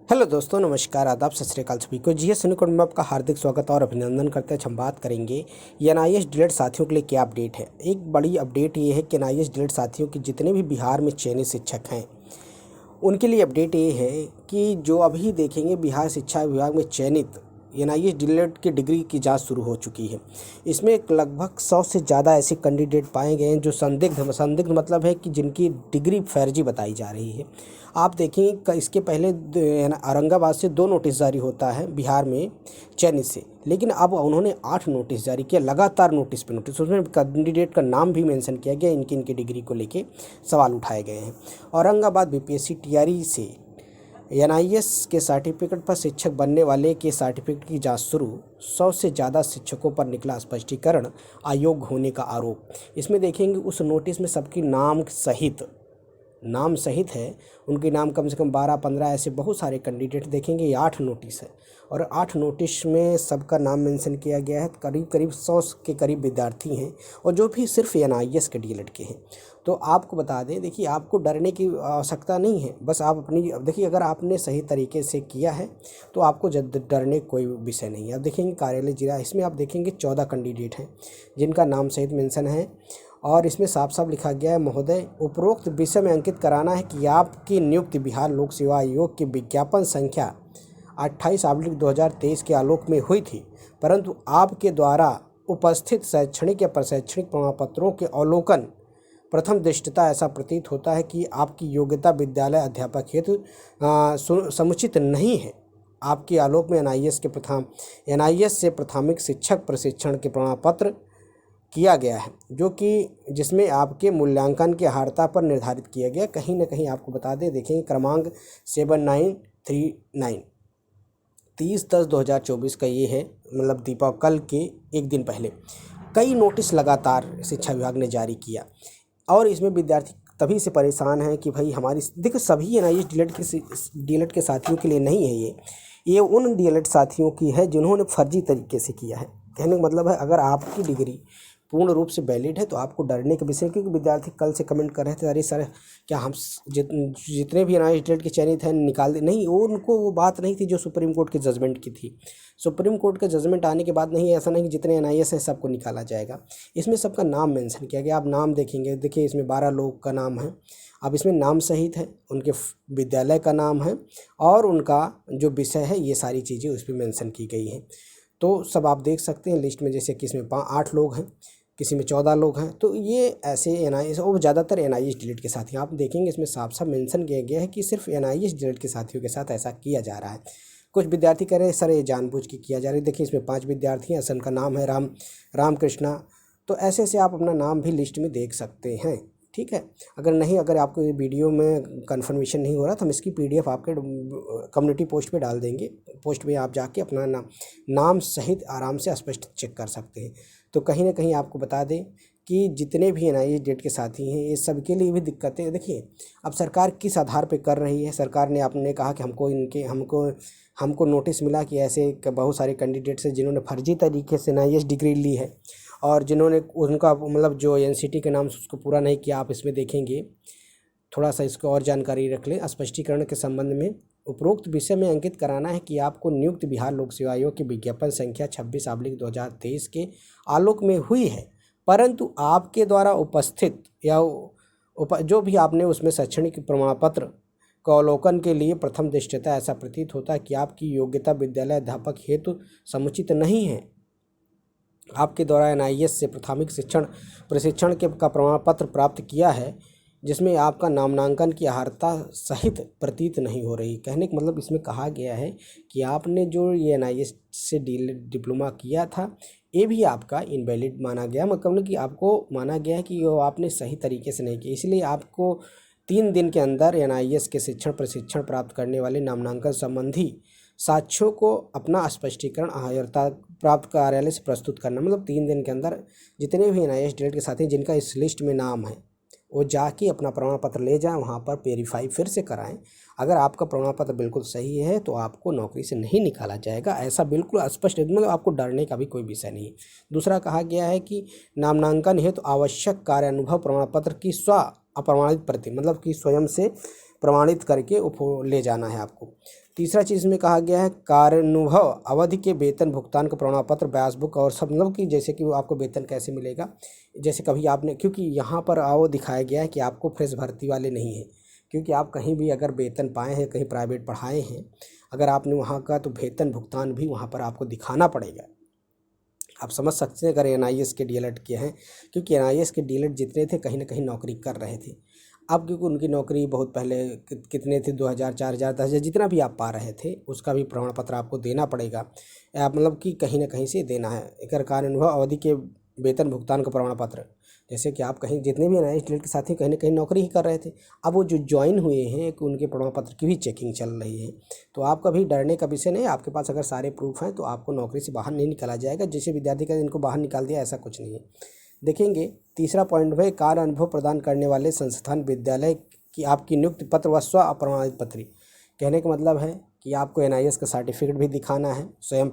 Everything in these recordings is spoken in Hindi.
हेलो दोस्तों, नमस्कार, आदाब, सत श्री अकाल सभी को। जीएस सुनिकोड में आपका हार्दिक स्वागत और अभिनंदन करते हैं। हम बात करेंगे एनआईएस डिलेट साथियों के लिए क्या अपडेट है। एक बड़ी अपडेट ये है कि एनआईएस डिलेट साथियों के जितने भी बिहार में चयनित शिक्षक हैं उनके लिए अपडेट ये है कि जो अभी देखेंगे बिहार शिक्षा विभाग में चयनित एनआईएस डिलेट की डिग्री की जांच शुरू हो चुकी है। इसमें लगभग 100 से ज़्यादा ऐसे कैंडिडेट पाए गए हैं जो संदिग्ध मतलब है कि जिनकी डिग्री फर्जी बताई जा रही है। आप देखेंगे इसके पहले औरंगाबाद से 2 नोटिस जारी होता है बिहार में चयनित से, लेकिन अब उन्होंने 8 नोटिस जारी किया, लगातार नोटिस पे नोटिस। उसमें कैंडिडेट का नाम भी मेंशन किया गया, इनकी डिग्री को लेके सवाल उठाए गए हैं। औरंगाबाद बीपीएससी टीआरई से एनआईएस के सर्टिफिकेट पर शिक्षक बनने वाले के सर्टिफिकेट की जांच शुरू। 100 से ज़्यादा शिक्षकों पर निकला स्पष्टीकरण, अयोग्य होने का आरोप। इसमें देखेंगे उस नोटिस में सबकी नाम सहित है, उनके नाम कम से कम 12-15 ऐसे बहुत सारे कैंडिडेट देखेंगे। ये 8 नोटिस है और 8 नोटिस में सबका नाम मेंशन किया गया है। करीब 100 के करीब विद्यार्थी हैं और जो भी सिर्फ एनआईएस के डीएलएड के हैं। तो आपको बता दें, देखिए, आपको डरने की आवश्यकता नहीं है। बस आप अपनी देखिए, अगर आपने सही तरीके से किया है तो आपको डरने कोई विषय नहीं है। अब देखेंगे कार्यालय जिला, इसमें आप देखेंगे 14 कैंडिडेट हैं जिनका नाम सहित मेंशन है और इसमें साफ साफ लिखा गया है, महोदय, उपरोक्त विषय में अंकित कराना है कि आपकी नियुक्ति बिहार लोक सेवा आयोग के विज्ञापन संख्या 28/2023 के आलोक में हुई थी, परंतु आपके द्वारा उपस्थित शैक्षणिक या प्रशैक्षणिक प्रमाण पत्रों के अवलोकन प्रथम दृष्टया ऐसा प्रतीत होता है कि आपकी योग्यता विद्यालय अध्यापक हेतु समुचित नहीं है। आपके आलोक में एनआईएस से प्राथमिक शिक्षक प्रशिक्षण के प्रमाण पत्र किया गया है, जो कि जिसमें आपके मूल्यांकन के अर्हता पर निर्धारित किया गया। कहीं ना कहीं आपको बता दें, देखेंगे क्रमांक 7939 30/10/2024 का ये है, मतलब दीपावली कल के एक दिन पहले कई नोटिस लगातार शिक्षा विभाग ने जारी किया और इसमें विद्यार्थी तभी से परेशान हैं कि भाई हमारी, देखो, सभी एनआईएस डीएलएड के साथियों के लिए नहीं है ये उन डीएलएड साथियों की है जिन्होंने फर्जी तरीके से किया है। कहने का मतलब है, अगर आपकी डिग्री पूर्ण रूप से वैलिड है तो आपको डरने के विषय, क्योंकि विद्यार्थी कल से कमेंट कर रहे थे, अरे सर, क्या हम जितने भी एनआईएस डीएलएड के चयनित हैं निकाल दे। नहीं, उनको वो बात नहीं थी जो सुप्रीम कोर्ट के जजमेंट की थी। सुप्रीम कोर्ट का जजमेंट आने के बाद नहीं, ऐसा नहीं कि जितने एनआईएस हैं सबको निकाला जाएगा। इसमें सबका नाम मेंशन किया गया। आप नाम देखेंगे, देखिए, इसमें 12 लोग का नाम है। अब इसमें नाम सहित है, उनके विद्यालय का नाम है और उनका जो विषय है, ये सारी चीज़ें उस पर मेंशन की गई हैं। तो सब आप देख सकते हैं लिस्ट में, जैसे कि इसमें 8 लोग हैं, किसी में 14 लोग हैं। तो ये ऐसे एनआईएस और ज़्यादातर एनआईएस डिलीट के साथी आप देखेंगे, इसमें साफ साफ मेंशन किया गया है कि सिर्फ एनआईएस डिलीट के साथियों के साथ ऐसा किया जा रहा है। कुछ विद्यार्थी कह रहे हैं सर ये जानबूझ के किया जा रहा है। देखिए, इसमें 5 विद्यार्थी हैं, असल का नाम है रामकृष्णा। तो ऐसे ऐसे आप अपना नाम भी लिस्ट में देख सकते हैं, ठीक है। अगर आपको ये वीडियो में कन्फर्मेशन नहीं हो रहा तो हम इसकी पीडीएफ आपके कम्युनिटी पोस्ट पे डाल देंगे। पोस्ट में आप जाके अपना नाम सहित आराम से स्पष्ट चेक कर सकते हैं। तो कहीं ना कहीं आपको बता दें कि जितने भी एनआईएस डेट के साथी हैं, ये सबके लिए भी दिक्कतें। देखिए, अब सरकार किस आधार पे कर रही है। सरकार ने आपने कहा कि हमको नोटिस मिला कि ऐसे बहुत सारे कैंडिडेट्स हैं जिन्होंने फर्जी तरीके से एनआईएस डिग्री ली है और जिन्होंने उनका मतलब जो एनसीटी के नाम से उसको पूरा नहीं किया। आप इसमें देखेंगे, थोड़ा सा इसको और जानकारी रख लें। स्पष्टीकरण के संबंध में उपरोक्त विषय में अंकित कराना है कि आपको नियुक्त बिहार लोक सेवा आयोग की विज्ञापन संख्या 26/2023 के आलोक में हुई है, परंतु आपके द्वारा उपस्थित या जो भी आपने उसमें शैक्षणिक प्रमाण पत्र का अवलोकन के लिए प्रथम दृष्टया ऐसा प्रतीत होता है कि आपकी योग्यता विद्यालय अध्यापक हेतु समुचित नहीं है। आपके द्वारा एनआईएस से प्राथमिक शिक्षण प्रशिक्षण का प्रमाण पत्र प्राप्त किया है जिसमें आपका नामांकन की अर्हता सहित प्रतीत नहीं हो रही। कहने का मतलब इसमें कहा गया है कि आपने जो ये एनआईएस से डिप्लोमा किया था, ये भी आपका इनवैलिड माना गया। मतलब कि आपको माना गया है कि वो आपने सही तरीके से नहीं किया, इसलिए आपको 3 दिन के अंदर एनआईएस के शिक्षण प्रशिक्षण प्राप्त करने वाले नामांकन संबंधी साक्ष्यों को अपना स्पष्टीकरण अर्हता प्राप्त कार्यालय से प्रस्तुत करना। मतलब 3 दिन के अंदर जितने भी एनआईएस डिलीट के साथी जिनका इस लिस्ट में नाम है, वो जाके अपना प्रमाण पत्र ले जाएं, वहाँ पर वेरीफाई फिर से कराएं। अगर आपका प्रमाण पत्र बिल्कुल सही है तो आपको नौकरी से नहीं निकाला जाएगा। ऐसा बिल्कुल स्पष्ट, मतलब आपको डरने का भी कोई विषय नहीं है। दूसरा कहा गया है कि नामांकन हेतु आवश्यक कार्य अनुभव प्रमाण पत्र की स्व अप्रमाणित प्रति, मतलब कि स्वयं से प्रमाणित करके ले जाना है आपको। तीसरा चीज़ में कहा गया है कार्यानुभव अवधि के वेतन भुगतान का प्रमाण पत्र, ब्याज बुक और सब, मतलब कि जैसे कि वो आपको वेतन कैसे मिलेगा, जैसे कभी आपने, क्योंकि यहाँ पर वो दिखाया गया है कि आपको फ्रेश भर्ती वाले नहीं है, क्योंकि आप कहीं भी अगर वेतन पाए हैं, कहीं प्राइवेट पढ़ाए हैं, अगर आपने वहाँ का, तो वेतन भुगतान भी वहाँ पर आपको दिखाना पड़ेगा। आप समझ सकते हैं अगर NIS के DLED के हैं, क्योंकि NIS के DLED जितने थे कहीं ना कहीं नौकरी कर रहे थे। अब क्योंकि उनकी नौकरी बहुत पहले कितने थे, 2000, 4000, 10,000, जितना भी आप पा रहे थे उसका भी प्रमाण पत्र आपको देना पड़ेगा। आप मतलब कि कहीं ना कहीं से देना है। एक कार्यानुभव अवधि के वेतन भुगतान का प्रमाण पत्र, जैसे कि आप कहीं, जितने भी NIS DLED के साथी कहीं ना कहीं नौकरी ही कर रहे थे, अब वो जो ज्वाइन हुए हैं कि उनके प्रमाण पत्र की भी चेकिंग चल रही है। तो आपका भी डरने का विषय नहीं, आपके पास अगर सारे प्रूफ हैं तो आपको नौकरी से बाहर नहीं निकाला जाएगा। जैसे विद्यार्थी का इनको बाहर निकाल दिया, ऐसा कुछ नहीं है। देखेंगे तीसरा पॉइंट है कार्य अनुभव प्रदान करने वाले संस्थान विद्यालय की आपकी नियुक्ति पत्र व स्व अप्रमाणित पत्री। कहने का मतलब है कि आपको NIS का सर्टिफिकेट भी दिखाना है स्वयं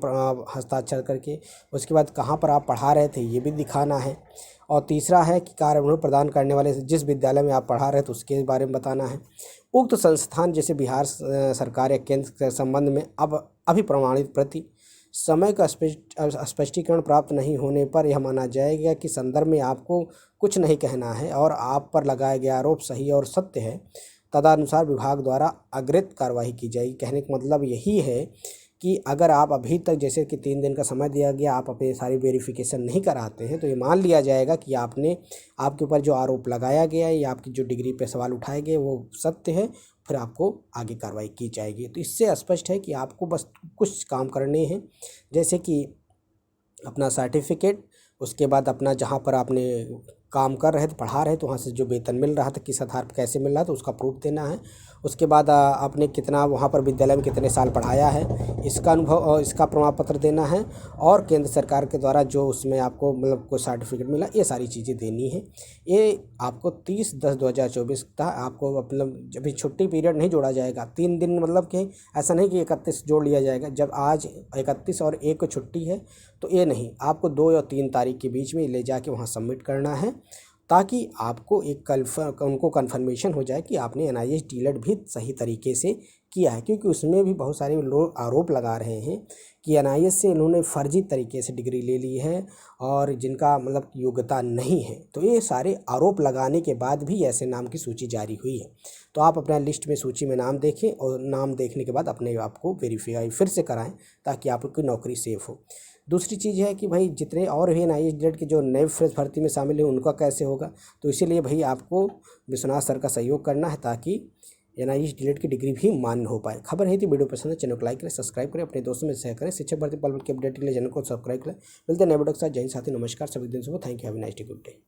हस्ताक्षर करके। उसके बाद कहाँ पर आप पढ़ा रहे थे ये भी दिखाना है। और तीसरा है कि कार्य अनुभव प्रदान करने वाले जिस विद्यालय में आप पढ़ा रहे थे उसके बारे में बताना है। उक्त संस्थान जैसे बिहार सरकार या केंद्र के संबंध में अब अभी प्रमाणित प्रति समय का स्पष्टीकरण प्राप्त नहीं होने पर यह माना जाएगा कि संदर्भ में आपको कुछ नहीं कहना है और आप पर लगाया गया आरोप सही और सत्य है, तदनुसार विभाग द्वारा अग्रिम कार्रवाई की जाएगी। कहने का मतलब यही है कि अगर आप अभी तक, जैसे कि 3 दिन का समय दिया गया, आप अपनी सारी वेरिफिकेशन नहीं कराते हैं तो ये मान लिया जाएगा कि आपके ऊपर जो आरोप लगाया गया है या आपकी जो डिग्री पे सवाल उठाए गए वो सत्य है, फिर आपको आगे कार्रवाई की जाएगी। तो इससे स्पष्ट है कि आपको बस कुछ काम करने हैं, जैसे कि अपना सर्टिफिकेट, उसके बाद अपना जहाँ पर आपने काम कर रहे थे, पढ़ा रहे थे, वहाँ से जो वेतन मिल रहा था किस आधार पर कैसे मिल रहा था उसका प्रूफ देना है। उसके बाद आपने कितना वहाँ पर विद्यालय में कितने साल पढ़ाया है इसका अनुभव और इसका प्रमाण पत्र देना है। और केंद्र सरकार के द्वारा जो उसमें आपको मतलब कोई सर्टिफिकेट मिला, ये सारी चीज़ें देनी है। ये आपको 30/10/2024 तक आपको मतलब अभी छुट्टी पीरियड नहीं जोड़ा जाएगा 3 दिन, मतलब कि ऐसा नहीं कि 31 जोड़ लिया जाएगा। जब आज 31 और 1 को छुट्टी है तो ये नहीं, आपको 2 या 3 तारीख के बीच में ले जाके वहाँ सबमिट करना है, ताकि आपको एक उनको कन्फर्मेशन हो जाए कि आपने NIS DLED भी सही तरीके से किया है। क्योंकि उसमें भी बहुत सारे लोग आरोप लगा रहे हैं कि NIS से इन्होंने फर्जी तरीके से डिग्री ले ली है और जिनका मतलब योग्यता नहीं है। तो ये सारे आरोप लगाने के बाद भी ऐसे नाम की सूची जारी हुई है। तो आप अपना लिस्ट में, सूची में नाम देखें और नाम देखने के बाद अपने आप को वेरीफाई फिर से कराएं, ताकि आपकी नौकरी सेफ़ हो। दूसरी चीज़ है कि भाई जितने और भी NIS DLED के जो नए फ्रेश भर्ती में शामिल है उनका कैसे होगा, तो इसीलिए भाई आपको विश्वनाथ सर का सहयोग करना है, ताकि NIS DLED की डिग्री भी मान्य हो पाए। खबर है थी, वीडियो पसंद है चैनल को लाइक करें, सब्सक्राइब करें, अपने दोस्तों में शेयर करें। शिक्षक भर्ती पल के अपडेट के लिए चैनल को सब्सक्राइब करें। मिलते हैं नए वीडियो के साथ। जय हिंद साथी, नमस्कार, सभी दिन सुबह। Thank you, have a nice day, good day.